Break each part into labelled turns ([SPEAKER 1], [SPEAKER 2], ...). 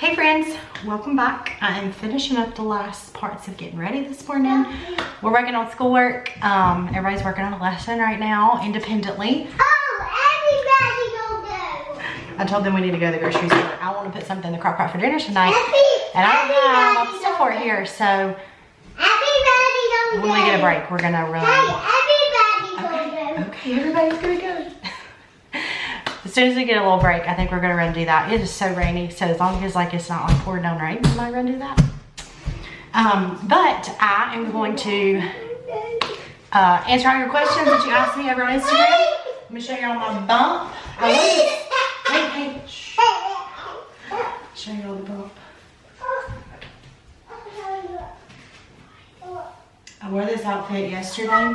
[SPEAKER 1] Hey friends, welcome back. I am finishing up the last parts of getting ready this morning. We're working on schoolwork. Everybody's working on a lesson right now independently.
[SPEAKER 2] Oh, everybody go.
[SPEAKER 1] I told them we need to go to the grocery store. I want to put something in the crock pot for dinner tonight. And I don't have all the stuff for it here, so when we get a break, we're gonna run. Okay, everybody's gonna go. As soon as we get a little break, I think we're gonna run and do that. It is so rainy, so as long as it's not like pouring down rain, we might run do that. But I am going to answer all your questions that you asked me over on Instagram. Let me show you all my bump. Hey, shh. Show you all the bump. I wore this outfit yesterday,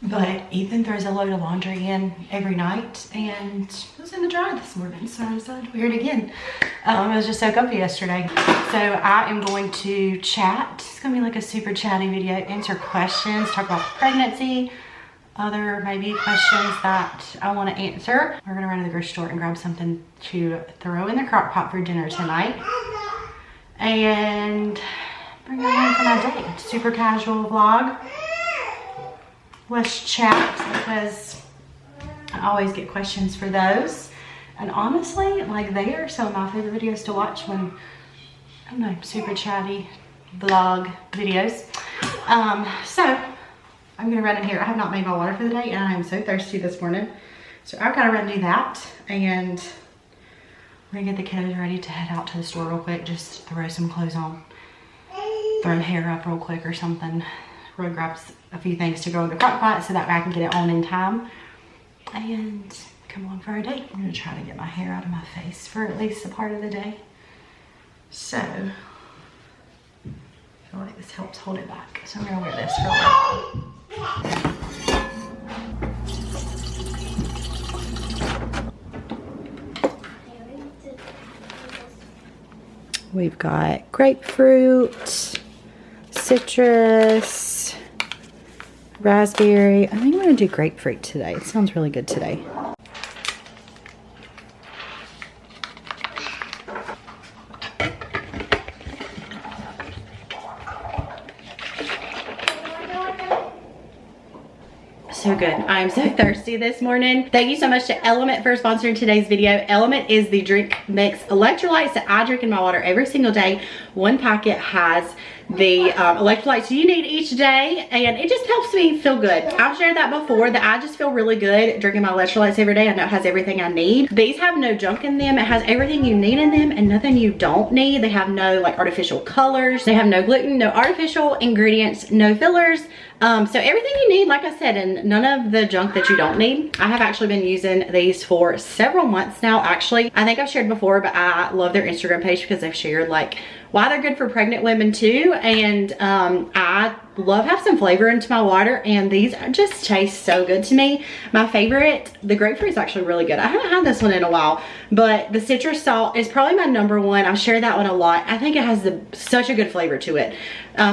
[SPEAKER 1] but Ethan throws a load of laundry in every night, and it was in the dryer this morning, so I decided to wear it again. It was just so comfy yesterday. So I am going to chat. It's gonna be like a super chatty video, answer questions, talk about pregnancy, other maybe questions that I want to answer. We're gonna run to the grocery store and grab something to throw in the crock pot for dinner tonight, and bring it in for my day. Super casual vlog. Let's chat because I always get questions for those. And honestly, like, they are some of my favorite videos to watch when, I don't know, super chatty vlog videos. So I'm gonna run in here. I have not made my water for the day and I am so thirsty this morning. So I've gotta run and do that, and we're gonna get the kiddos ready to head out to the store real quick. Just throw some clothes on, throw the hair up real quick or something. We're gonna grab a few things to go in the crock pot so that way I can get it on in time and come on for our day. I'm gonna try to get my hair out of my face for at least a part of the day. So I feel like this helps hold it back. So I'm gonna wear this for a while. We've got grapefruit, citrus, raspberry. I think I'm gonna do grapefruit today. It sounds really good today. So good. I'm so thirsty this morning. Thank you so much to Element for sponsoring today's video. Element is the drink mix electrolytes that I drink in my water every single day. One packet has the electrolytes you need each day, and it just helps me feel good. I've shared that before, that I just feel really good drinking my electrolytes every day. I know it has everything I need. These have no junk in them. It has everything you need in them and nothing you don't need. They have no like artificial colors. They have no gluten, no artificial ingredients, no fillers. So everything you need, like I said, and none of the junk that you don't need. I have actually been using these for several months now. Actually, I think I've shared before, but I love their Instagram page because they've shared like why they're good for pregnant women too. And I love have some flavor into my water, and these just taste so good to me. My favorite, the grapefruit, is actually really good. I haven't had this one in a while, but the citrus salt is probably my number one. I share that one a lot. I think it has such a good flavor to it.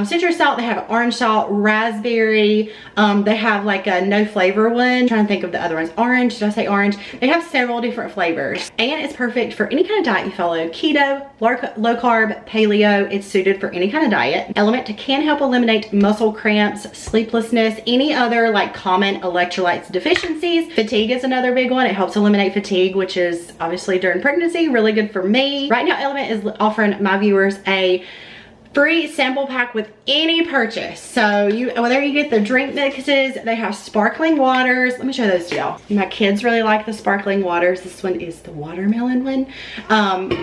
[SPEAKER 1] Citrus salt, they have orange salt, raspberry, they have like a no flavor one. I'm trying to think of the other ones. Orange, did I say orange? They have several different flavors, and it's perfect for any kind of diet you follow. Keto, low carb, paleo. It's suited for any kind of diet. Element can help eliminate muscle cramps, sleeplessness, any other like common electrolytes deficiencies. Fatigue is another big one. It helps eliminate fatigue, which is obviously during pregnancy really good for me. Right now, Element is offering my viewers a free sample pack with any purchase. So whether you get the drink mixes, they have sparkling waters. Let me show those to y'all. My kids really like the sparkling waters. This one is the watermelon one.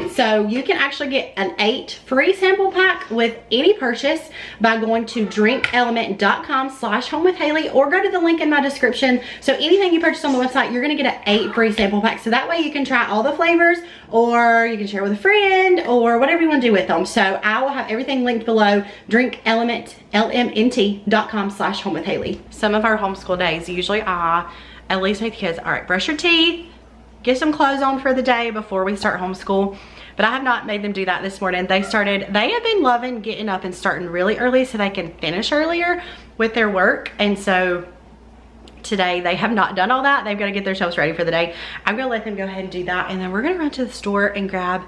[SPEAKER 1] So you can actually get an 8 free sample pack with any purchase by going to drinkelement.com/homewithhailey, or go to the link in my description. So anything you purchase on the website, you're gonna get an 8 free sample pack. So that way you can try all the flavors, or you can share with a friend, or whatever you want to do with them. So I will have everything linked below. drinkelement.com/homewithhailey. Some of our homeschool days, usually I at least make the kids, all right, brush your teeth, get some clothes on for the day before we start homeschool. But I have not made them do that this morning. They have been loving getting up and starting really early so they can finish earlier with their work. And so today. They have not done all that. They've got to get themselves ready for the day. I'm gonna let them go ahead and do that, and then we're gonna run to the store and grab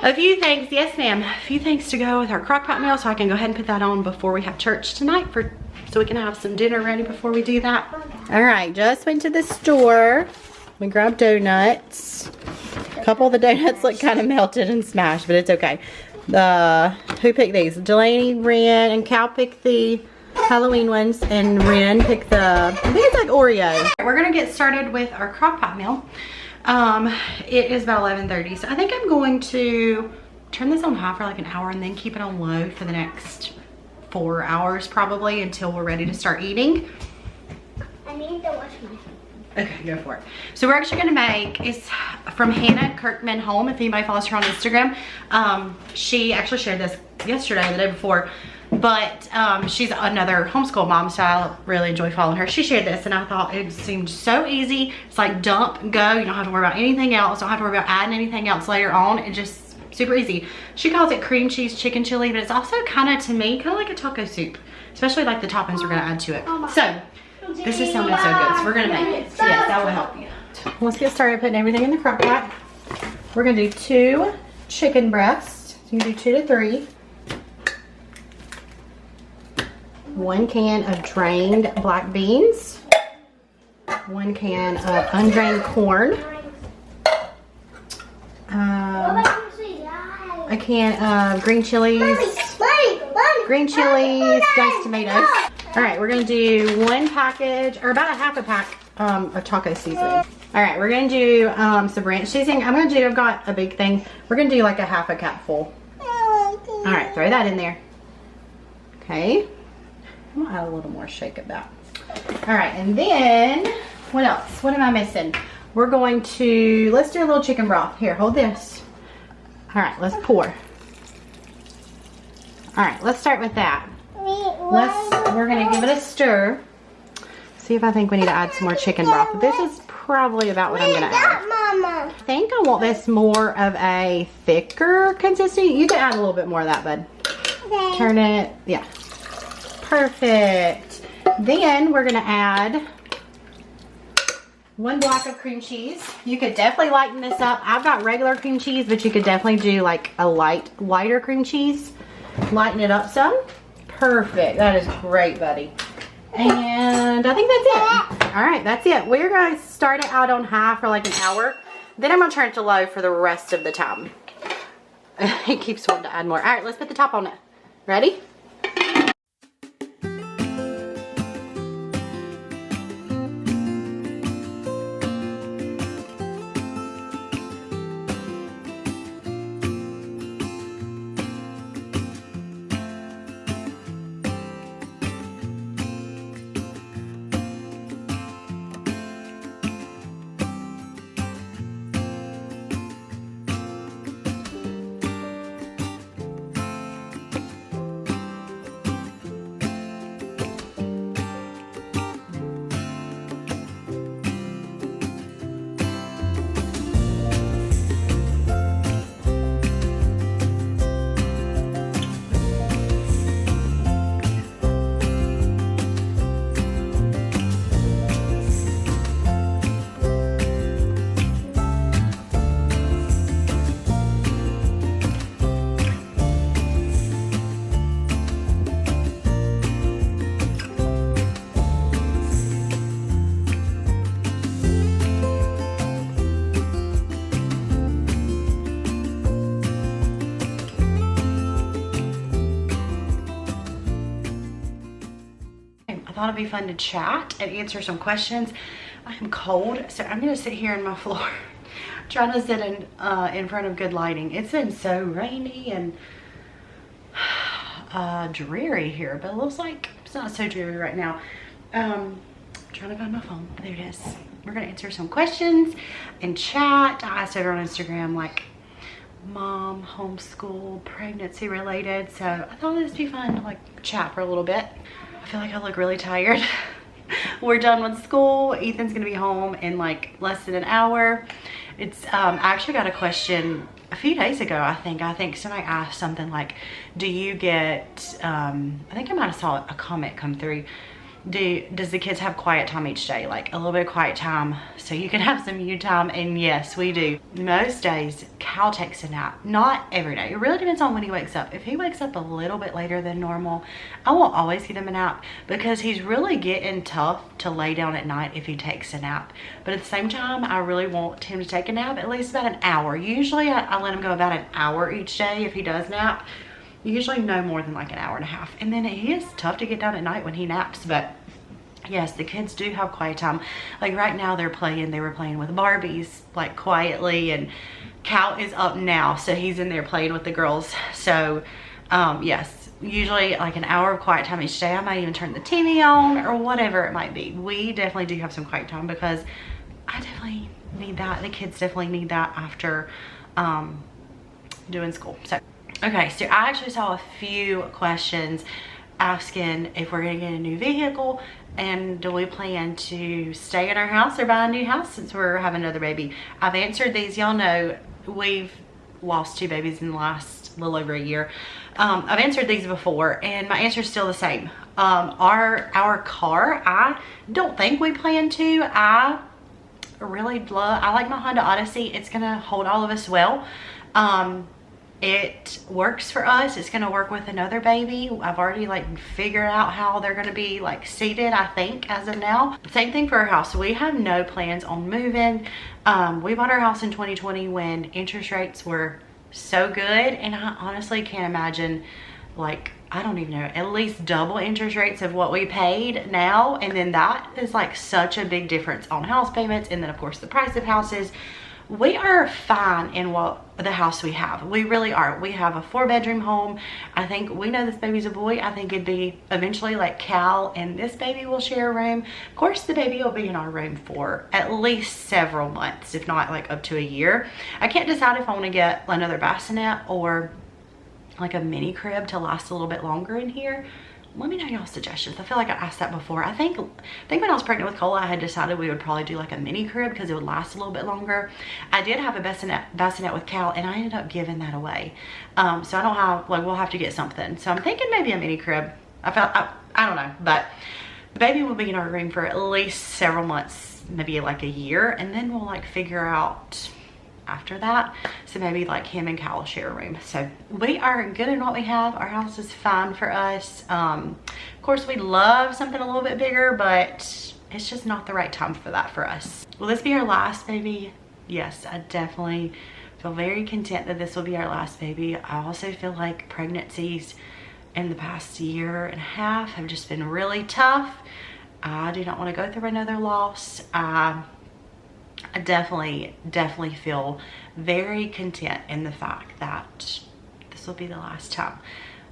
[SPEAKER 1] a few things. Yes, ma'am. A few things to go with our Crockpot meal, so I can go ahead and put that on before we have church tonight, so we can have some dinner ready before we do that. All right, just went to the store. We grabbed donuts. A couple of the donuts look kind of melted and smashed, but it's okay. Who picked these? Delaney, Ren, and Cal picked the Halloween ones, and Ren picked the, I think it's like Oreo. We're gonna get started with our Crockpot meal. It is about 11:30, so I think I'm going to turn this on high for like an hour and then keep it on low for the next 4 hours probably until we're ready to start eating.
[SPEAKER 2] I need to wash my hands.
[SPEAKER 1] Okay, go for it. So we're actually gonna make, it's from Hannah Kirkman Home, if anybody follows her on Instagram. She actually shared this yesterday, the day before, but she's another homeschool mom, so I really enjoy following her. She shared this and I thought it seemed so easy. It's like dump, go, you don't have to worry about anything else, don't have to worry about adding anything else later on. It just super easy. She calls it cream cheese chicken chili, but it's also kind of, to me, kind of like a taco soup, especially like the toppings we're gonna add to it. So this is sounding so good, so we're gonna make it. Yes, that will help you. Let's get started putting everything in the crock pot. We're gonna do 2 chicken breasts. You can do 2 to 3. 1 can of drained black beans. 1 can of undrained corn. A can of green chilies. Green chilies, diced tomatoes. All right, we're gonna do 1 package, or about a half a pack of taco seasoning. All right, we're gonna do some ranch seasoning. I've got a big thing. We're gonna do like a half a cup full. All right, throw that in there. Okay, I'm gonna add a little more, shake of that. All right, and then, what else? What am I missing? We're going to, let's do a little chicken broth. Here, hold this. All right, let's pour. All right, let's start with that. We're gonna give it a stir. See if I think we need to add some more chicken broth. But this is probably about what I'm gonna add.
[SPEAKER 2] Mama.
[SPEAKER 1] I think I want this more of a thicker consistency. You can add a little bit more of that, bud.
[SPEAKER 2] Okay.
[SPEAKER 1] Turn it, yeah. Perfect. Then we're gonna add 1 block of cream cheese. You could definitely lighten this up. I've got regular cream cheese, but you could definitely do like a lighter cream cheese. Lighten it up some. Perfect. That is great, buddy. And I think that's it. All right, that's it. We're going to start it out on high for like an hour. Then I'm going to turn it to low for the rest of the time. It keeps wanting to add more. All right, let's put the top on it. Ready? I thought it'd be fun to chat and answer some questions. I am cold, so I'm gonna sit here on my floor trying to sit in front of good lighting. It's been so rainy and dreary here, but it looks like it's not so dreary right now. I'm trying to find my phone. There it is. We're gonna answer some questions and chat. I asked her on Instagram, like, mom, homeschool, pregnancy related, so I thought it'd be fun to like chat for a little bit. I feel like I look really tired. We're done with school. Ethan's gonna be home in like less than an hour. It's I actually got a question a few days ago. I think somebody asked something like, do you get I think I might have saw a comment come through. does the kids have quiet time each day, like a little bit of quiet time so you can have some you time? And yes, we do. Most days Cal takes a nap. Not every day, it really depends on when he wakes up. If he wakes up a little bit later than normal, I won't always give him a nap, because he's really getting tough to lay down at night if he takes a nap. But at the same time, I really want him to take a nap at least about an hour. Usually I let him go about an hour each day if he does nap. Usually no more than like an hour and a half. And then it is tough to get down at night when he naps. But yes, the kids do have quiet time. Like right now they were playing with Barbies, like quietly, and Cal is up now, so he's in there playing with the girls. So yes, usually like an hour of quiet time each day. I might even turn the TV on or whatever it might be. We definitely do have some quiet time, because I definitely need that. The kids definitely need that after doing school. So okay, so I actually saw a few questions asking if we're gonna get a new vehicle, and do we plan to stay in our house or buy a new house since we're having another baby. I've answered these. Y'all know we've lost 2 babies in the last little over a year. I've answered these before, and my answer is still the same. Our car, I don't think we plan to. I like my Honda Odyssey. It's gonna hold all of us well. It works for us. It's gonna work with another baby. I've already like figured out how they're gonna be like seated, I think, as of now. Same thing for our house. We have no plans on moving. We bought our house in 2020 when interest rates were so good, and I honestly can't imagine, like, I don't even know, at least double interest rates of what we paid now. And then that is like such a big difference on house payments, and then of course the price of houses. We are fine in the house we have. We really are. We have a 4-bedroom home. I think we know this baby's a boy. I think it'd be eventually like Cal and this baby will share a room. Of course, the baby will be in our room for at least several months, if not like up to a year. I can't decide if I want to get another bassinet or like a mini crib to last a little bit longer in here. Let me know y'all's suggestions. I feel like I asked that before. I think when I was pregnant with Cola, I had decided we would probably do like a mini crib because it would last a little bit longer. I did have a bassinet with Cal, and I ended up giving that away. So I don't have, like, we'll have to get something. So I'm thinking maybe a mini crib. I don't know, but the baby will be in our room for at least several months, maybe like a year, and then we'll like figure out after that. So maybe like him and Cal will share a room. So we are good in what we have. Our house is fine for us. Of course, we love something a little bit bigger, but it's just not the right time for that for us. Will this be our last baby? Yes, I definitely feel very content that this will be our last baby. I also feel like pregnancies in the past year and a half have just been really tough. I do not want to go through another loss. I definitely feel very content in the fact that this will be the last time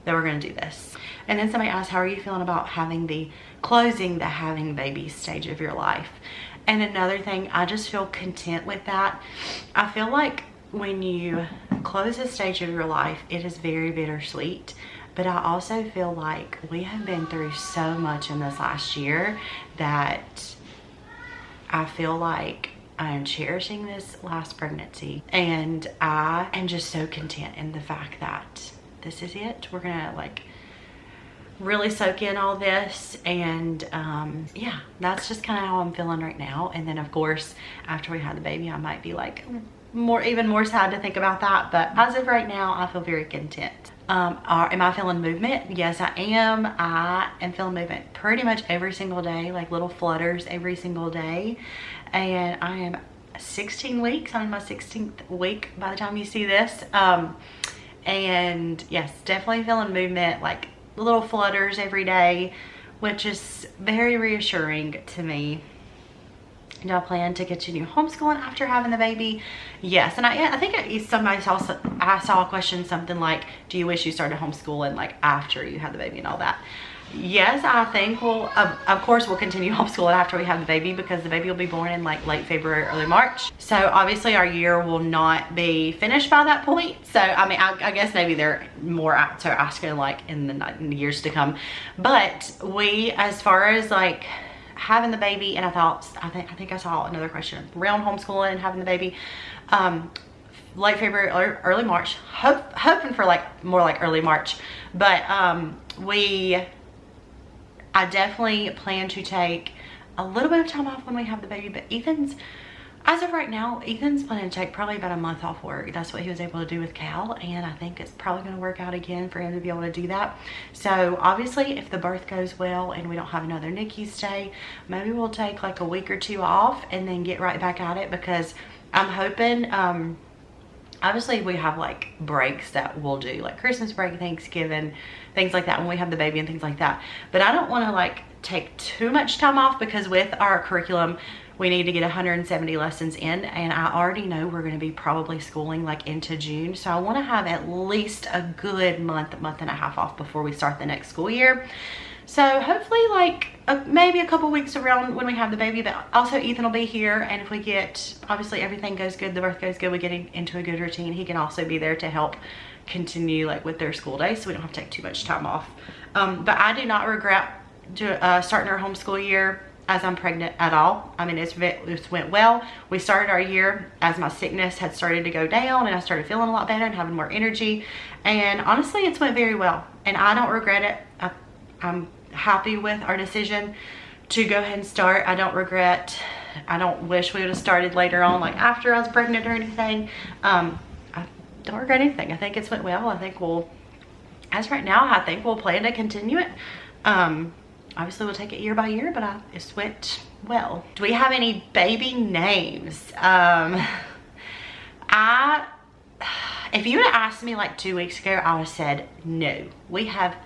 [SPEAKER 1] that we're going to do this. And then somebody asked, how are you feeling about having having baby stage of your life? And another thing, I just feel content with that. I feel like when you close a stage of your life, it is very bittersweet. But I also feel like we have been through so much in this last year that I feel like I am cherishing this last pregnancy, and I am just so content in the fact that this is it. We're gonna like really soak in all this, and yeah, that's just kind of how I'm feeling right now. And then of course, after we had the baby, I might be like even more sad to think about that, but as of right now, I feel very content. Am I feeling movement? Yes, I am. I am feeling movement pretty much every single day, like little flutters every single day. And I am 16 weeks. I'm in my 16th week by the time you see this. And yes, definitely feeling movement, like little flutters every day, which is very reassuring to me. Do I plan to continue homeschooling after having the baby? Yes, and I think I saw a question something like, do you wish you started homeschooling like after you had the baby and all that? Yes, I think of course we'll continue homeschooling after we have the baby, because the baby will be born in like late February, early March. So obviously our year will not be finished by that point. So I mean, I guess maybe they're more apt to asking like in the years to come. But we, as far as like having the baby, and I think I saw another question around homeschooling and having the baby, late February, early March, hoping for like more like early March. But we I definitely plan to take a little bit of time off when we have the baby, but as of right now, Ethan's planning to take probably about a month off work. That's what he was able to do with Cal, and I think it's probably going to work out again for him to be able to do that. So obviously, if the birth goes well and we don't have another NICU stay, maybe we'll take like a week or 2 off and then get right back at it, because I'm hoping, obviously we have like breaks that we'll do, like Christmas break, Thanksgiving, things like that when we have the baby and things like that. But I don't want to like take too much time off, because with our curriculum, we need to get 170 lessons in, and I already know we're going to be probably schooling like into June. So I want to have at least a good month and a half off before we start the next school year. So hopefully like maybe a couple weeks around when we have the baby, but also Ethan will be here, and if we get, obviously everything goes good, the birth goes good, we get into a good routine, he can also be there to help continue like with their school days, so we don't have to take too much time off. But I do not regret starting our homeschool year as I'm pregnant at all. I mean, it's went well. We started our year as my sickness had started to go down, and I started feeling a lot better and having more energy, and honestly it's went very well, and I don't regret it. I'm happy with our decision to go ahead and start. I don't wish we would have started later on, like after I was pregnant or anything. I don't regret anything. I think it's went well. I think as right now, I think we'll plan to continue it. Obviously we'll take it year by year, but it's went well. Do we have any baby names? If you would have asked me like 2 weeks ago, I would have said no. We have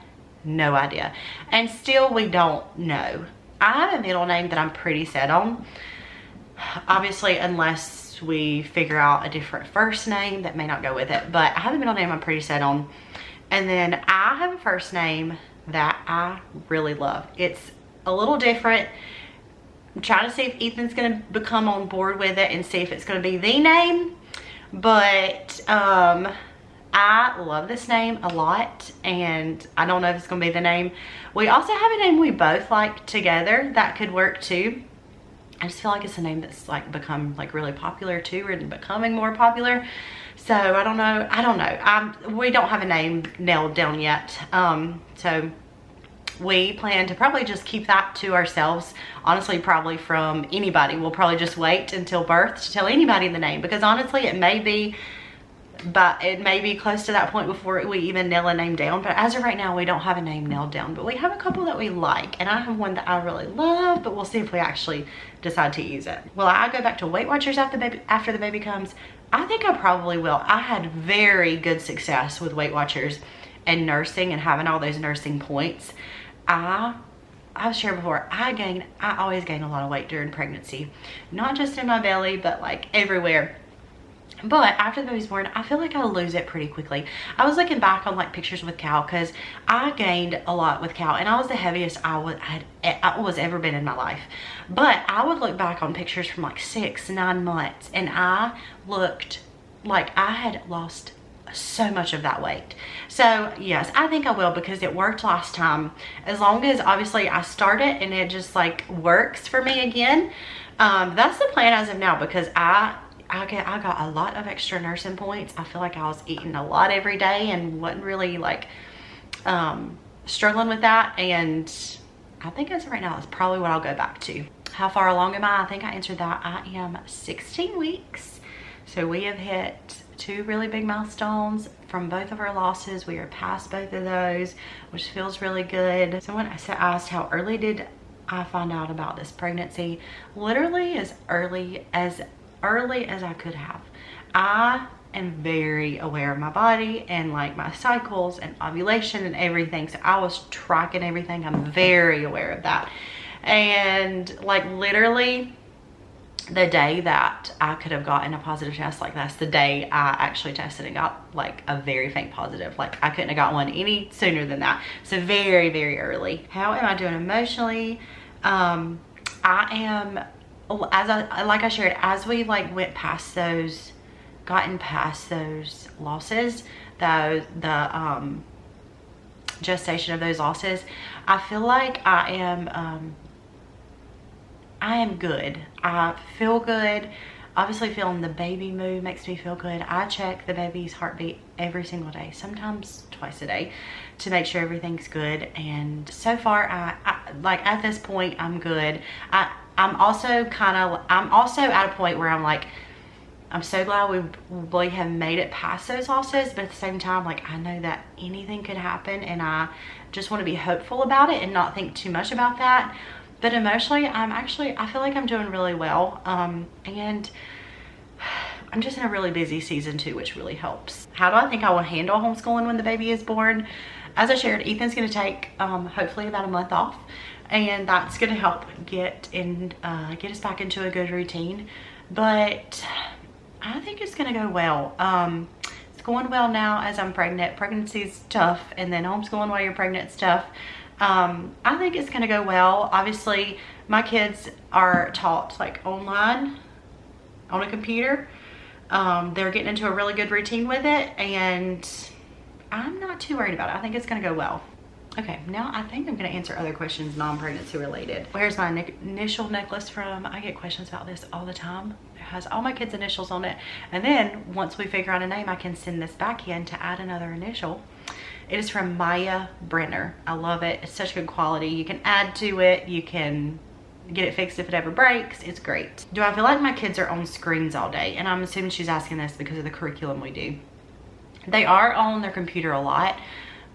[SPEAKER 1] no idea, and still we don't know. I have a middle name that I'm pretty set on, obviously unless we figure out a different first name that may not go with it, but I have a middle name I'm pretty set on. And then I have a first name that I really love. It's a little different. I'm trying to see if Ethan's gonna become on board with it and see if it's gonna be the name, but I love this name a lot, and I don't know if it's gonna be the name. We also have a name we both like together that could work too. I just feel like it's a name that's like become like really popular too, and becoming more popular. So I don't know. We don't have a name nailed down yet. So we plan to probably just keep that to ourselves. Honestly, probably from anybody. We'll probably just wait until birth to tell anybody the name, because honestly it may be close to that point before we even nail a name down. But as of right now, we don't have a name nailed down, but we have a couple that we like, and I have one that I really love, but we'll see if we actually decide to use it. Will I go back to Weight Watchers after the baby comes? I think I probably will. I had very good success with Weight Watchers and nursing and having all those nursing points. I've shared before, I always gain a lot of weight during pregnancy, not just in my belly, but like everywhere. But after the baby's born, I feel like I lose it pretty quickly. I was looking back on like pictures with Cal, because I gained a lot with Cal, and I was the heaviest I was ever been in my life. But I would look back on pictures from like 6-9 months, and I looked like I had lost so much of that weight. So yes, I think I will, because it worked last time. As long as obviously I start it and it just like works for me again. That's the plan as of now, because I got a lot of extra nursing points. I feel like I was eating a lot every day and wasn't really like struggling with that, and I think as of right now, that's probably what I'll go back to. How far along am I? I think I answered that. I am 16 weeks. So we have hit 2 really big milestones from both of our losses. We are past both of those, which feels really good. Someone asked how early did I find out about this pregnancy? Literally as early as I could have. I am very aware of my body and like my cycles and ovulation and everything. So I was tracking everything. I'm very aware of that. And like literally the day that I could have gotten a positive test, like that's the day I actually tested and got like a very faint positive. Like I couldn't have got one any sooner than that. So very, very early. How am I doing emotionally? I am, like I shared, as we like went past those, gotten past those losses, the gestation of those losses, I feel like I am good. I feel good. Obviously feeling the baby move makes me feel good. I check the baby's heartbeat every single day, sometimes twice a day, to make sure everything's good. And so far, I like at this point, I'm good. I'm also at a point where I'm like, I'm so glad we have made it past those losses, but at the same time, like, I know that anything could happen, and I just want to be hopeful about it and not think too much about that. But emotionally, I feel like I'm doing really well. And I'm just in a really busy season too, which really helps. How do I think I will handle homeschooling when the baby is born? As I shared, Ethan's going to take hopefully about a month off, and that's going to help get us back into a good routine. But I think it's going to go well. It's going well now as I'm pregnant. Pregnancy's tough, and then homeschooling while you're pregnant is tough. I think it's going to go well. Obviously, my kids are taught like online on a computer. They're getting into a really good routine with it, and I'm not too worried about it. I think it's going to go well. Okay, now I think I'm going to answer other questions non-pregnancy related. Where's my initial necklace from? I get questions about this all the time. It has all my kids' initials on it. And then once we figure out a name, I can send this back in to add another initial. It is from Maya Brenner. I love it. It's such good quality. You can add to it. You can get it fixed if it ever breaks. It's great. Do I feel like my kids are on screens all day? And I'm assuming she's asking this because of the curriculum we do. They are on their computer a lot,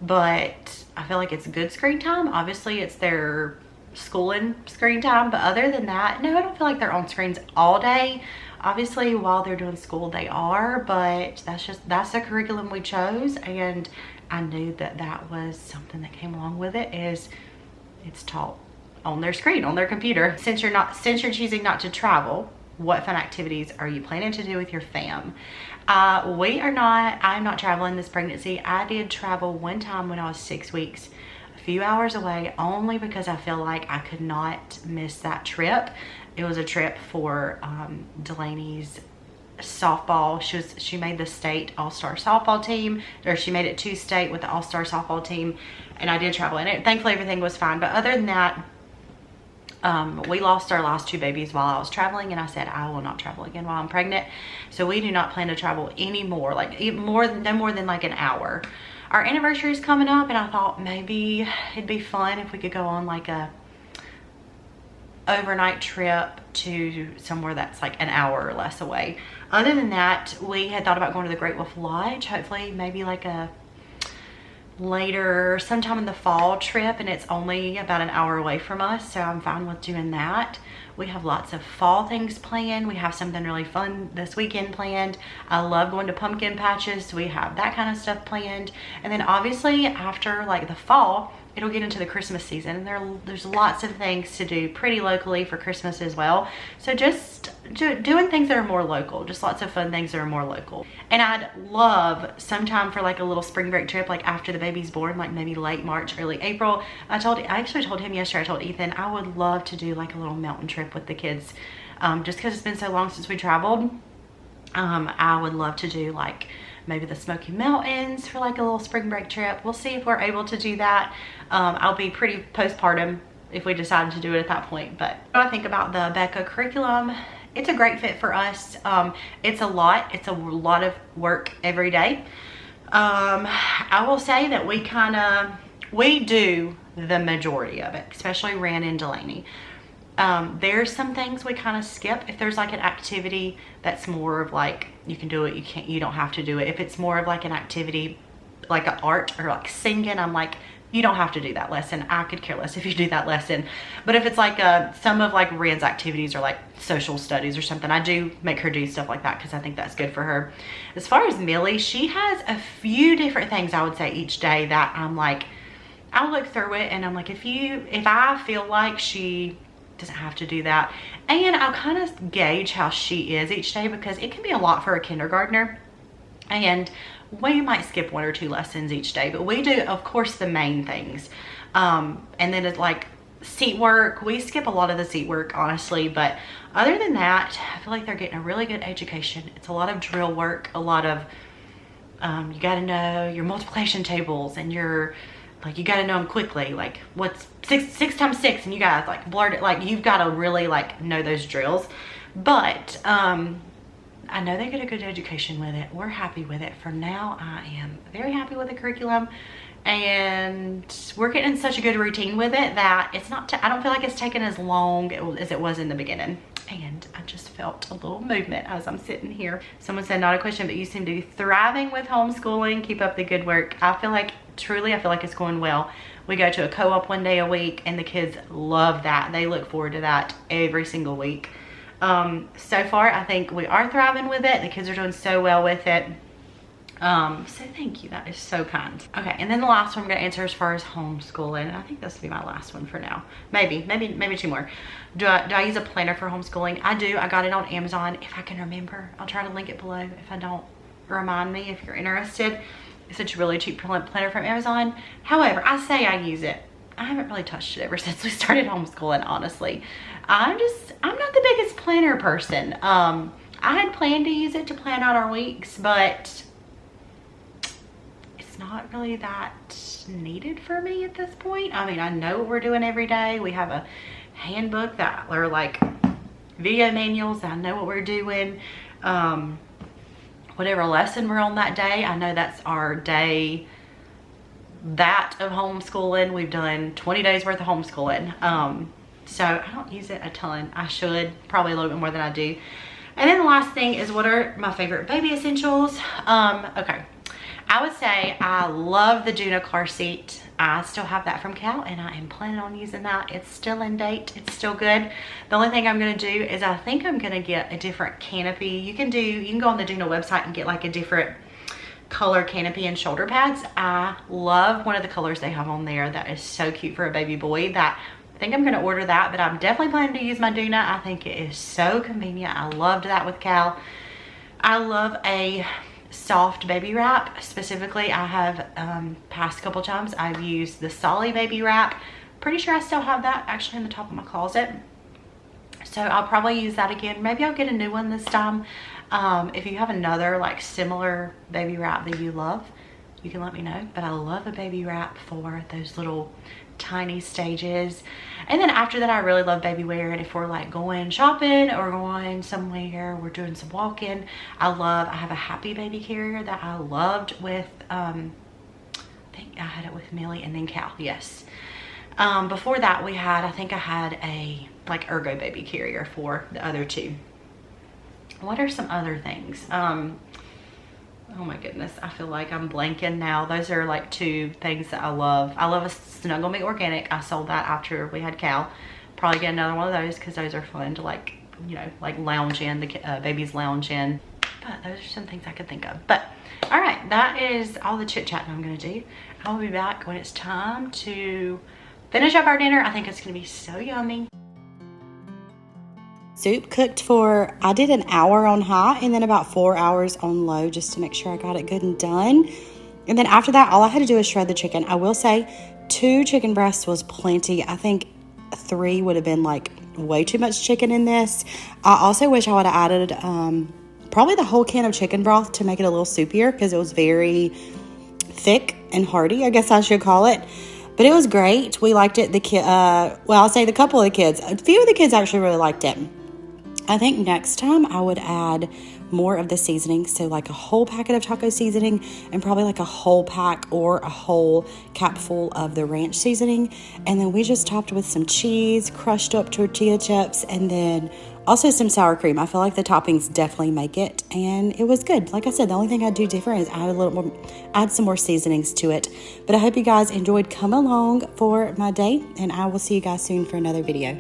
[SPEAKER 1] but I feel like it's good screen time. Obviously, it's their schooling screen time, but other than that, no, I don't feel like they're on screens all day. Obviously, while they're doing school, they are, but that's the curriculum we chose, and I knew that was something that came along with it, is it's taught on their screen, on their computer. Since you're choosing not to travel, what fun activities are you planning to do with your fam? I'm not traveling this pregnancy. I did travel one time when I was 6 weeks, a few hours away, only because I feel like I could not miss that trip. It was a trip for Delaney's softball. She made the state all-star softball team, or she made it to state with the all-star softball team, and I did travel in it. Thankfully, everything was fine, but other than that, we lost our last 2 babies while I was traveling, and I said I will not travel again while I'm pregnant. So we do not plan to travel anymore, like no more than like an hour. Our anniversary is coming up, and I thought maybe it'd be fun if we could go on like a overnight trip to somewhere that's like an hour or less away. Other than that, we had thought about going to the Great Wolf Lodge, hopefully maybe like a later sometime in the fall trip, and it's only about an hour away from us, so I'm fine with doing that. We have lots of fall things planned. We have something really fun this weekend planned. I love going to pumpkin patches, so we have that kind of stuff planned. And then obviously after like the fall, it'll get into the Christmas season, and there's lots of things to do pretty locally for Christmas as well. So just doing things that are more local, just lots of fun things that are more local. And I'd love sometime for like a little spring break trip, like after the baby's born, like maybe late March, early April. I actually told him yesterday, I told Ethan, I would love to do like a little mountain trip with the kids. Just because it's been so long since we traveled. I would love to do like maybe the Smoky Mountains for like a little spring break trip. We'll see if we're able to do that. I'll be pretty postpartum if we decide to do it at that point. But what I think about the Becca curriculum, it's a great fit for us. It's a lot of work every day. I will say that we do the majority of it, especially Ran and Delaney. There's some things we kind of skip. If there's like an activity that's more of like, you can do it, you don't have to do it. If it's more of like an activity, like an art or like singing, I'm like, you don't have to do that lesson. I could care less if you do that lesson. But if it's like some of like Ran's activities or like social studies or something, I do make her do stuff like that because I think that's good for her. As far as Millie, she has a few different things I would say each day that I'm like, I'll look through it and I'm like, if I feel like she doesn't have to do that, and I'll kind of gauge how she is each day, because it can be a lot for a kindergartner, and we might skip 1 or 2 lessons each day, but we do, of course, the main things. And then it's like seat work. We skip a lot of the seat work, honestly, but other than that, I feel like they're getting a really good education. It's a lot of drill work, a lot of you got to know your multiplication tables, and you got to know them quickly, like what's 6 times 6, and you guys like blurt it, like you've got to really like know those drills. But I know they get a good education with it. We're happy with it. For now, I am very happy with the curriculum. And we're getting such a good routine with it that it's not, I don't feel like it's taken as long as it was in the beginning. And I just felt a little movement as I'm sitting here. Someone said, not a question, but you seem to be thriving with homeschooling. Keep up the good work. I feel like, truly, I feel like it's going well. We go to a co-op one day a week and the kids love that. They look forward to that every single week. So far, I think we are thriving with it. The kids are doing so well with it. So thank you, that is so kind. Okay, and then the last one I'm gonna answer as far as homeschooling. I think this will be my last one for now. Maybe two more. Do I use a planner for homeschooling? I do. I got it on Amazon. If I can remember, I'll try to link it below. If I don't, remind me if you're interested. It's such a really cheap planner from Amazon. However, I say I use it. I haven't really touched it ever since we started homeschooling, honestly. I'm not the biggest planner person. I had planned to use it to plan out our weeks, but not really that needed for me at this point. I mean, I know what we're doing every day. We have a handbook that are like video manuals. I know what we're doing. Whatever lesson we're on that day, I know that's our day that of homeschooling. We've done 20 days worth of homeschooling. So I don't use it a ton. I should, probably a little bit more than I do. And then the last thing is, what are my favorite baby essentials? Okay. I would say I love the Duna car seat. I still have that from Cal and I am planning on using that. It's still in date. It's still good. The only thing I'm going to do is I think I'm going to get a different canopy. You can go on the Duna website and get like a different color canopy and shoulder pads. I love one of the colors they have on there that is so cute for a baby boy that I think I'm going to order that, but I'm definitely planning to use my Duna. I think it is so convenient. I loved that with Cal. I love a soft baby wrap. Specifically, I have past couple times I've used the Solly baby wrap. Pretty sure I still have that actually in the top of my closet, so I'll probably use that again. Maybe I'll get a new one this time. If you have another like similar baby wrap that you love, you can let me know. But I love a baby wrap for those little tiny stages. And then after that, I really love baby wear. And if we're like going shopping or going somewhere, we're doing some walking, I have a Happy baby carrier that I loved with I think I had it with Millie and then Cal. Yes. Before that I think I had a like Ergo baby carrier for the other two. What are some other things? Oh my goodness, I feel like I'm blanking now. Those are like two things that I love. I love a Snuggle Me Organic. I sold that after we had Cal. Probably get another one of those because those are fun to like, you know, like lounge in, the babies lounge in. But those are some things I could think of. But all right, that is all the chit chat I'm gonna do. I will be back when it's time to finish up our dinner. I think it's gonna be so yummy. Soup cooked for, I did an hour on high and then about 4 hours on low just to make sure I got it good and done. And then after that, all I had to do was shred the chicken. I will say 2 chicken breasts was plenty. I think 3 would have been like way too much chicken in this. I also wish I would have added probably the whole can of chicken broth to make it a little soupier because it was very thick and hearty, I guess I should call it. But it was great. We liked it. I'll say the couple of the kids, a few of the kids actually really liked it. I think next time I would add more of the seasoning. So like a whole packet of taco seasoning and probably like a whole pack or a whole cap full of the ranch seasoning. And then we just topped with some cheese, crushed up tortilla chips, and then also some sour cream. I feel like the toppings definitely make it, and it was good. Like I said, the only thing I'd do different is add some more seasonings to it. But I hope you guys enjoyed coming along for my day, and I will see you guys soon for another video.